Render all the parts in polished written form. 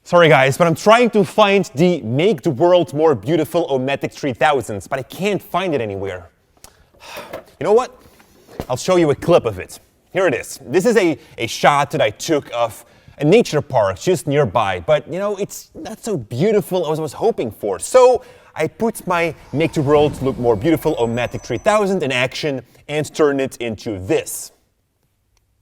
Sorry guys, but I'm trying to find the Make the World More Beautiful O-Matic 3000s, but I can't find it anywhere. You know what? I'll show you a clip of it. Here it is. This is a shot that I took of a nature park just nearby, but you know, it's not so beautiful as I was hoping for. So I put my Make the World Look More Beautiful O-Matic 3000 in action and turned it into this.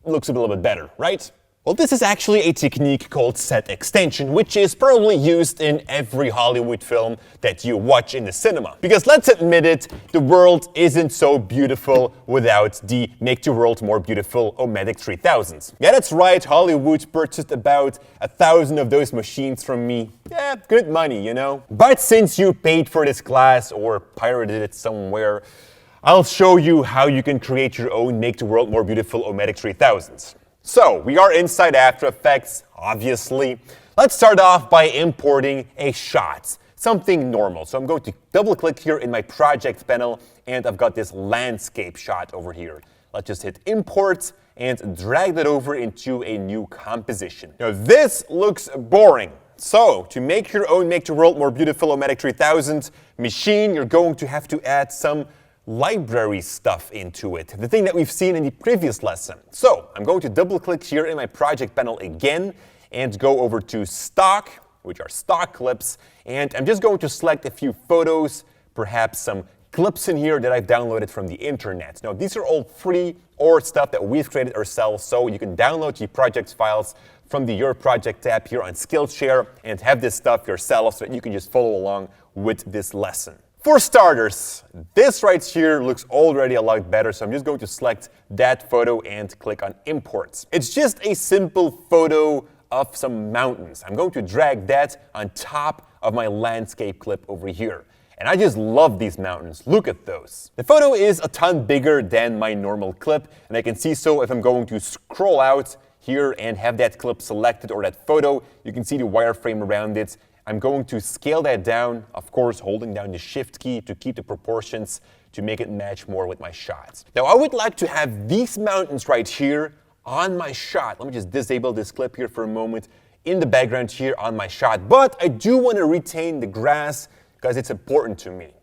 Looks a little bit better, right? Well, this is actually a technique called set extension, which is probably used in every Hollywood film that you watch in the cinema. Because let's admit it, the world isn't so beautiful without the Make the World More Beautiful O-Matic 3000s. Yeah, that's right, Hollywood purchased about 1,000 of those machines from me. Yeah, good money, you know? But since you paid for this class or pirated it somewhere, I'll show you how you can create your own Make the World More Beautiful O-Matic 3000s. So, we are inside After Effects, obviously. Let's start off by importing a shot, something normal. So I'm going to double click here in my project panel, and I've got this landscape shot over here. Let's just hit import and drag that over into a new composition. Now this looks boring. So, to make your own Make the World More Beautiful O-Matic 3000 machine, you're going to have to add some library stuff into it, the thing that we've seen in the previous lesson. So I'm going to double click here in my project panel again and go over to stock, which are stock clips, and I'm just going to select a few photos, perhaps some clips in here that I've downloaded from the internet. Now these are all free or stuff that we've created ourselves, so you can download the project files from the Your Project tab here on Skillshare and have this stuff yourself so that you can just follow along with this lesson. For starters, this right here looks already a lot better, so I'm just going to select that photo and click on Import. It's just a simple photo of some mountains. I'm going to drag that on top of my landscape clip over here. And I just love these mountains. Look at those. The photo is a ton bigger than my normal clip, and I can see so if I'm going to scroll out here and have that clip selected or that photo, you can see the wireframe around it. I'm going to scale that down, of course, holding down the Shift key to keep the proportions to make it match more with my shots. Now, I would like to have these mountains right here on my shot. Let me just disable this clip here for a moment in the background here on my shot. But I do want to retain the grass because it's important to me.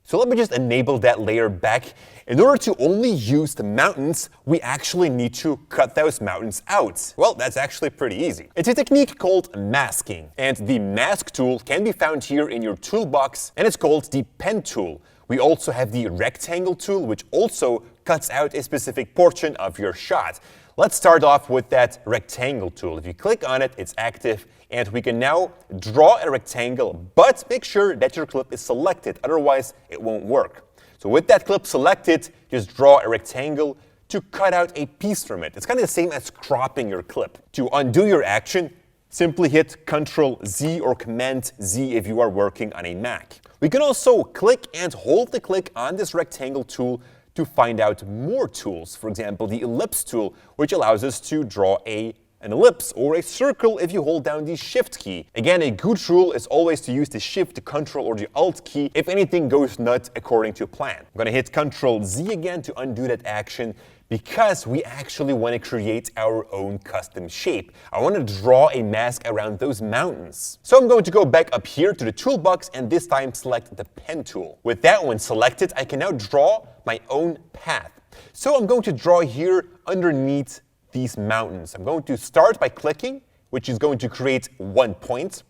So let me just enable that layer back. In order to only use the mountains, we actually need to cut those mountains out. Well, that's actually pretty easy. It's a technique called masking, and the mask tool can be found here in your toolbox, and it's called the pen tool. We also have the rectangle tool, which also cuts out a specific portion of your shot. Let's start off with that rectangle tool. If you click on it, it's active, and we can now draw a rectangle, but make sure that your clip is selected, otherwise it won't work. So with that clip selected, just draw a rectangle to cut out a piece from it. It's kind of the same as cropping your clip. To undo your action, simply hit Ctrl-Z or Command-Z if you are working on a Mac. We can also click and hold the click on this rectangle tool to find out more tools. For example, the ellipse tool, which allows us to draw an ellipse or a circle if you hold down the Shift key. Again, a good rule is always to use the Shift, the Ctrl, or the Alt key if anything goes not according to plan. I'm going to hit Ctrl-Z again to undo that action because we actually want to create our own custom shape. I want to draw a mask around those mountains. So I'm going to go back up here to the toolbox and this time select the pen tool. With that one selected, I can now draw my own path. So I'm going to draw here underneath these mountains. I'm going to start by clicking, which is going to create 1 point.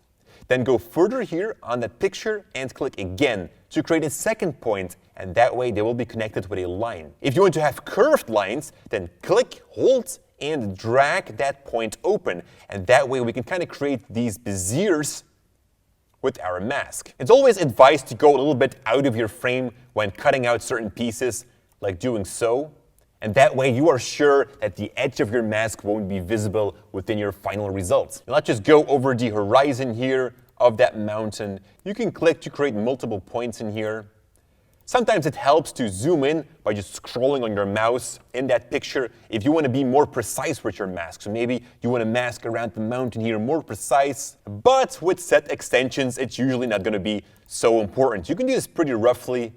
Then go further here on that picture and click again to create a second point, and that way they will be connected with a line. If you want to have curved lines, then click, hold, and drag that point open, and that way we can kind of create these beziers with our mask. It's always advised to go a little bit out of your frame when cutting out certain pieces, like doing so. And that way you are sure that the edge of your mask won't be visible within your final results. Now let's just go over the horizon here of that mountain. You can click to create multiple points in here. Sometimes it helps to zoom in by just scrolling on your mouse in that picture if you want to be more precise with your mask. So maybe you want to mask around the mountain here more precise, but with set extensions, it's usually not going to be so important. You can do this pretty roughly.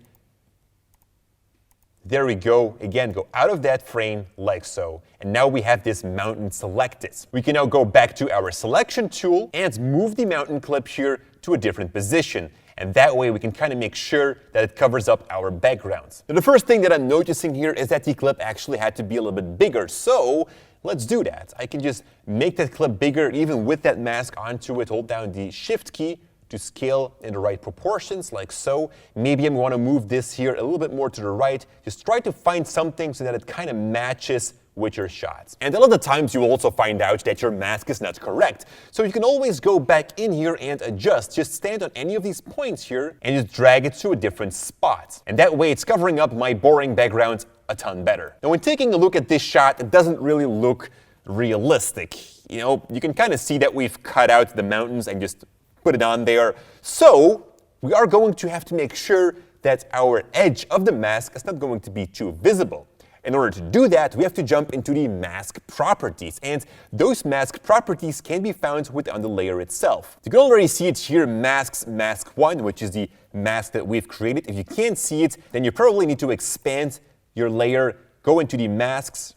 There we go. Again, go out of that frame like so. And now we have this mountain selected. We can now go back to our selection tool and move the mountain clip here to a different position. And that way we can kind of make sure that it covers up our backgrounds. Now, the first thing that I'm noticing here is that the clip actually had to be a little bit bigger. So let's do that. I can just make that clip bigger even with that mask onto it. Hold down the Shift key to scale in the right proportions, like so. Maybe I want to move this here a little bit more to the right. Just try to find something so that it kind of matches with your shots. And a lot of the times you will also find out that your mask is not correct. So you can always go back in here and adjust. Just stand on any of these points here and just drag it to a different spot. And that way it's covering up my boring background a ton better. Now when taking a look at this shot, it doesn't really look realistic. You know, you can kind of see that we've cut out the mountains and just put it on there. So we are going to have to make sure that our edge of the mask is not going to be too visible. In order to do that, we have to jump into the mask properties, and those mask properties can be found within the layer itself. You can already see it here, masks, mask 1, which is the mask that we've created. If you can't see it, then you probably need to expand your layer, go into the masks,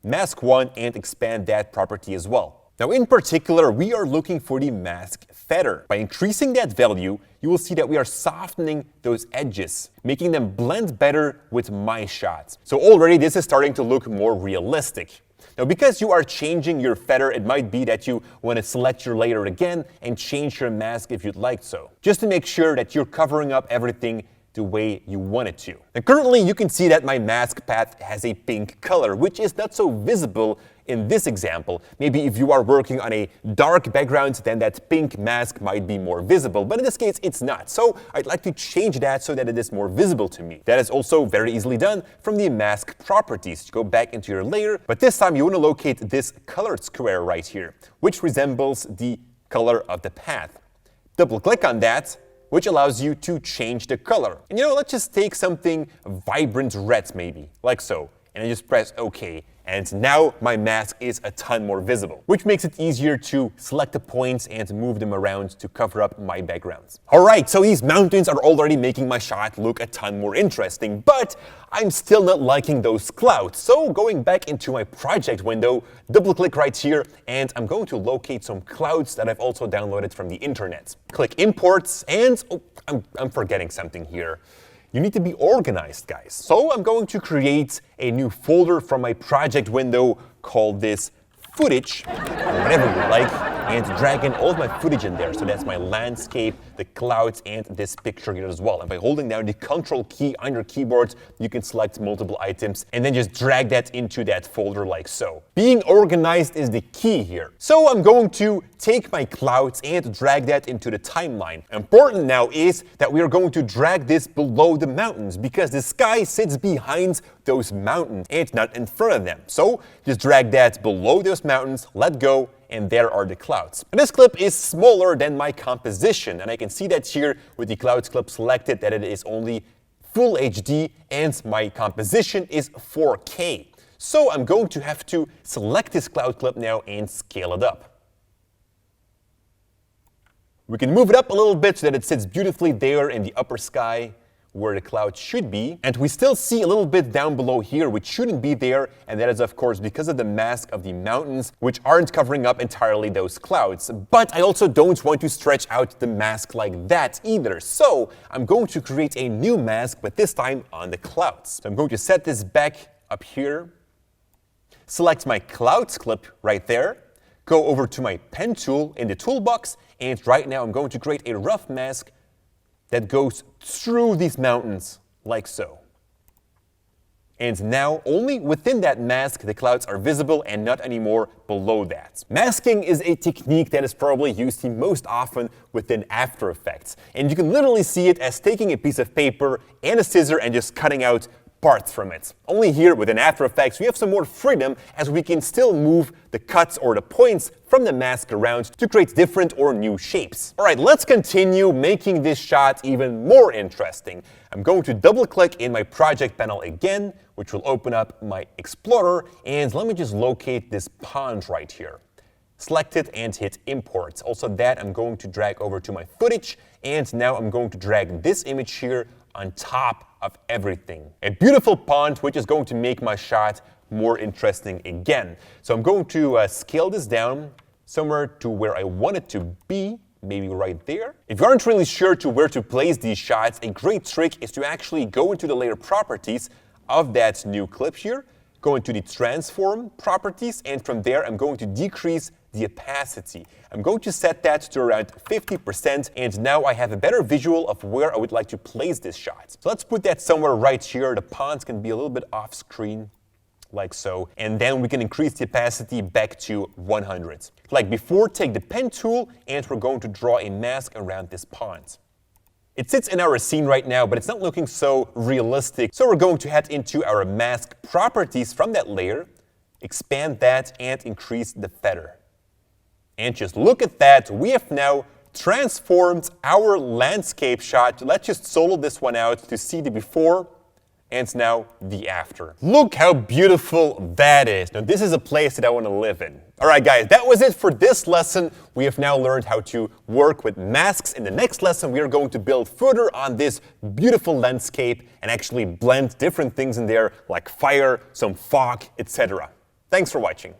mask 1, and expand that property as well. Now in particular, we are looking for the mask feather. By increasing that value, you will see that we are softening those edges, making them blend better with my shots. So already this is starting to look more realistic. Now because you are changing your feather, it might be that you want to select your layer again and change your mask if you'd like so, just to make sure that you're covering up everything the way you want it to. Now currently you can see that my mask path has a pink color, which is not so visible in this example. Maybe if you are working on a dark background, then that pink mask might be more visible, but in this case it's not. So I'd like to change that so that it is more visible to me. That is also very easily done from the mask properties. You go back into your layer, but this time you want to locate this colored square right here, which resembles the color of the path. Double click on that, which allows you to change the color. And you know, let's just take something vibrant red maybe, like so. And I just press OK. And now my mask is a ton more visible, which makes it easier to select the points and move them around to cover up my backgrounds. Alright, so these mountains are already making my shot look a ton more interesting, but I'm still not liking those clouds. So going back into my project window, double click right here, and I'm going to locate some clouds that I've also downloaded from the internet. Click imports, and I'm forgetting something here. You need to be organized, guys. So I'm going to create a new folder from my project window, called this footage, or whatever you like, and drag in all of my footage in there. So that's my landscape, the clouds, and this picture here as well. And by holding down the Control key on your keyboard, you can select multiple items and then just drag that into that folder like so. Being organized is the key here. So I'm going to take my clouds and drag that into the timeline. Important now is that we are going to drag this below the mountains because the sky sits behind those mountains and not in front of them. So just drag that below those mountains, let go, and there are the clouds. And this clip is smaller than my composition, and I can see that here with the clouds clip selected that it is only full HD and my composition is 4K. So I'm going to have to select this cloud clip now and scale it up. We can move it up a little bit so that it sits beautifully there in the upper sky where the cloud should be. And we still see a little bit down below here which shouldn't be there, and that is of course because of the mask of the mountains which aren't covering up entirely those clouds. But I also don't want to stretch out the mask like that either. So I'm going to create a new mask, but this time on the clouds. So I'm going to set this back up here, select my clouds clip right there, go over to my pen tool in the toolbox, and right now I'm going to create a rough mask that goes through these mountains, like so. And now, only within that mask, the clouds are visible and not anymore below that. Masking is a technique that is probably used the most often within After Effects. And you can literally see it as taking a piece of paper and a scissor and just cutting out parts from it. Only here within After Effects we have some more freedom as we can still move the cuts or the points from the mask around to create different or new shapes. Alright, let's continue making this shot even more interesting. I'm going to double click in my project panel again, which will open up my Explorer, and let me just locate this pond right here. Select it and hit import. Also that I'm going to drag over to my footage, and now I'm going to drag this image here on top of everything. A beautiful pond, which is going to make my shot more interesting again. So I'm going to scale this down somewhere to where I want it to be, maybe right there. If you aren't really sure to where to place these shots, a great trick is to actually go into the layer properties of that new clip here, go into the transform properties, and from there I'm going to decrease the opacity. I'm going to set that to around 50%, and now I have a better visual of where I would like to place this shot. So let's put that somewhere right here. The ponds can be a little bit off screen, like so, and then we can increase the opacity back to 100. Like before, take the pen tool, and we're going to draw a mask around this pond. It sits in our scene right now, but it's not looking so realistic. So we're going to head into our mask properties from that layer, expand that, and increase the feather. And just look at that, we have now transformed our landscape shot. Let's just solo this one out to see the before and now the after. Look how beautiful that is. Now this is a place that I want to live in. All right guys, that was it for this lesson. We have now learned how to work with masks. In the next lesson, we are going to build further on this beautiful landscape and actually blend different things in there like fire, some fog, etc. Thanks for watching.